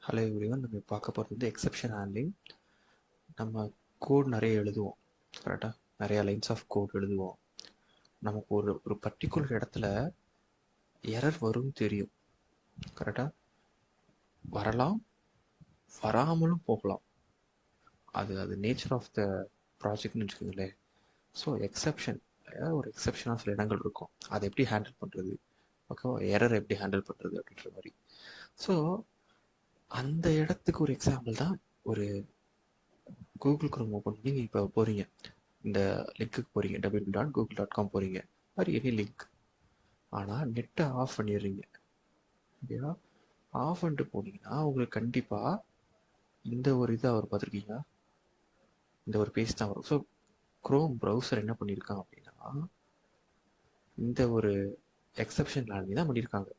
Hello everyone, நம்ம பார்க்க போகிறது வந்து எக்ஸெப்ஷன் ஹேண்ட்லிங். நம்ம கோட் நிறைய எழுதுவோம், கரெக்டாக நிறையா லைன்ஸ் ஆஃப் கோட் எழுதுவோம். நமக்கு ஒரு ஒரு பர்டிகுலர் இடத்துல எரர் வரும்னு தெரியும், கரெக்டாக வரலாம், வராமலும் போகலாம். அது அது நேச்சர் ஆஃப் த ப்ராஜெக்ட்னு வச்சுக்கோங்களேன். ஸோ எக்ஸெப்ஷன், ஒரு எக்ஸெப்ஷனாக சில இடங்கள் இருக்கும், அதை எப்படி ஹேண்டில் பண்ணுறது, ஓகேவா, எரர் எப்படி ஹேண்டில் பண்ணுறது அப்படின்ற மாதிரி. ஸோ அந்த இடத்துக்கு ஒரு எக்ஸாம்பிள் தான் ஒரு கூகுள் குரோம் ஓப்பன் பண்ணி இப்போ போகிறீங்க, இந்த லிங்க்குக்கு போகிறீங்க, www.google.com போகிறீங்க, அது எனி லிங்க். ஆனால் நெட்டை ஆஃப் பண்ணிடுறீங்க, ஓகேவா. ஆஃப் பண்ணிட்டு போனீங்கன்னா உங்களுக்கு கண்டிப்பாக இந்த ஒரு இதை அவர் பார்த்துருக்கீங்களா, இந்த ஒரு பேஜ் தான் வரும். ஸோ குரோம் ப்ரௌசர் என்ன பண்ணியிருக்கான் அப்படின்னா, இந்த ஒரு எக்ஸப்ஷன் லேண்டிங் தான் பண்ணியிருக்காங்க.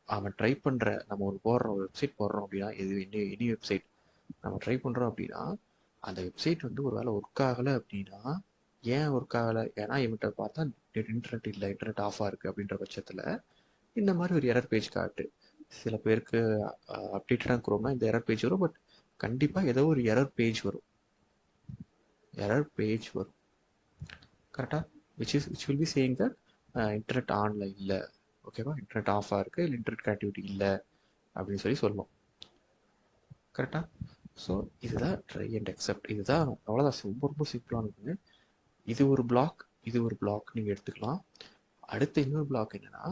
அவன் ட்ரை பண்ணுற, நம்ம ஒரு போடுறோம், ஒரு வெப்சைட் போடுறோம் அப்படின்னா, எனி வெப்சைட் நம்ம ட்ரை பண்ணுறோம் அப்படின்னா, அந்த வெப்சைட் வந்து ஒரு வேளை ஒர்க் ஆகலை அப்படின்னா, ஏன் ஒர்க் ஆகலை, ஏன்னா இவன்கிட்ட பார்த்தா இன்டர்நெட் இல்லை, இன்டர்நெட் ஆஃபாக இருக்குது அப்படின்ற பட்சத்தில் இந்த மாதிரி ஒரு எரர் பேஜ் காட்டு. சில பேருக்கு அப்டேட்டடாக குரோம்னா இந்த எரர் பேஜ் வரும், பட் கண்டிப்பாக ஏதோ ஒரு எரர் பேஜ் வரும், கரெக்டாக, which will be saying that internet ஆனில் இல்லை, ஓகேவா, இன்டர்நெட் ஆஃபாக இருக்குது, இல்லை இன்டர்நெட் கனெக்டிவிட்டி இல்லை அப்படின்னு சொல்லுவோம், கரெக்டாக. ஸோ இதுதான் ட்ரை அண்ட் அக்செப்ட். இதுதான், அவ்வளோதான், ரொம்ப ரொம்ப சிம்பிளானது. இது ஒரு பிளாக், இது ஒரு பிளாக் நீங்கள் எடுத்துக்கலாம். அடுத்த இன்னொரு பிளாக் என்னன்னா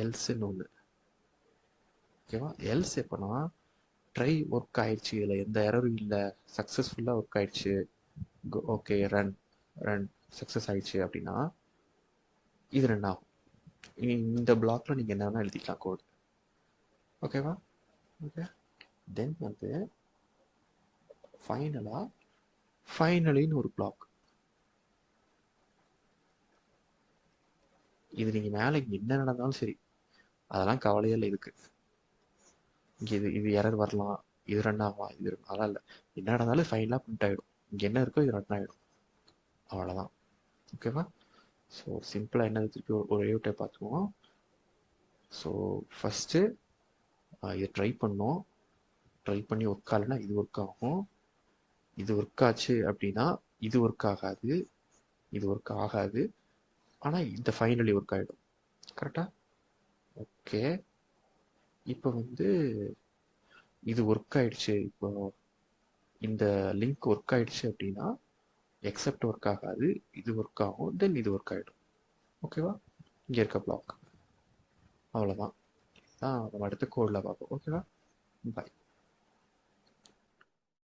எல்ஸ்ன்னு ஒன்று, ஓகேவா. எல்ஸ் எப்போனா, ட்ரை ஒர்க் ஆயிடுச்சு, இதில் எந்த எரரும் இல்லை, சக்ஸஸ்ஃபுல்லாக ஒர்க் ஆயிடுச்சு, ஓகே ரன் ரன் சக்ஸஸ் ஆயிடுச்சு அப்படின்னா இது ரன் ஆகும். இந்த பிளாக்ல நீங்கள் என்ன வேணால் எழுதிக்கலாம் கோட், ஓகேவா. ஓகே, தென் வந்து ஃபைனலின்னு ஒரு பிளாக். இது நீங்கள் மேலே என்ன நடந்தாலும் சரி, அதெல்லாம் கவலையே இல்லை இதுக்கு. இங்கே இது எரர் வரலாம், இது ரன் ஆகலாம், இது அதெல்லாம் இல்லை. என்ன நடந்தாலும் ஃபைனலாக பிரிண்ட் ஆகிடும், இங்கே என்ன இருக்கோ இது ரன் ஆகிடும், அவ்வளோதான், ஓகேவா. ஸோ சிம்பிளாக என்னது, திருப்பி ஒரு டைப் பார்த்துக்குவோம். ஸோ ஃபஸ்ட்டு இதை ட்ரை பண்ணோம், ட்ரை பண்ணி ஒர்க் ஆகலைன்னா இது ஒர்க் ஆகும், இது ஒர்க் ஆச்சு அப்படின்னா இது ஒர்க் ஆகாது, இது ஒர்க் ஆகாது, ஆனால் இந்த ஃபைனலி ஒர்க் ஆகிடும், கரெக்டாக. ஓகே, இப்போ வந்து இது ஒர்க் ஆயிடுச்சு, இப்போ இந்த லிங்க் ஒர்க் ஆயிடுச்சு அப்படின்னா எக்ஸப்ட் ஒர்க் ஆகாது, இது ஒர்க் ஆகும், தென் இது ஒர்க் ஆகிடும், ஓகேவா. இங்கே இருக்க பிளாக், அவ்வளோதான். நம்ம அடுத்த கோடில் பார்ப்போம், ஓகேவா. பாய்.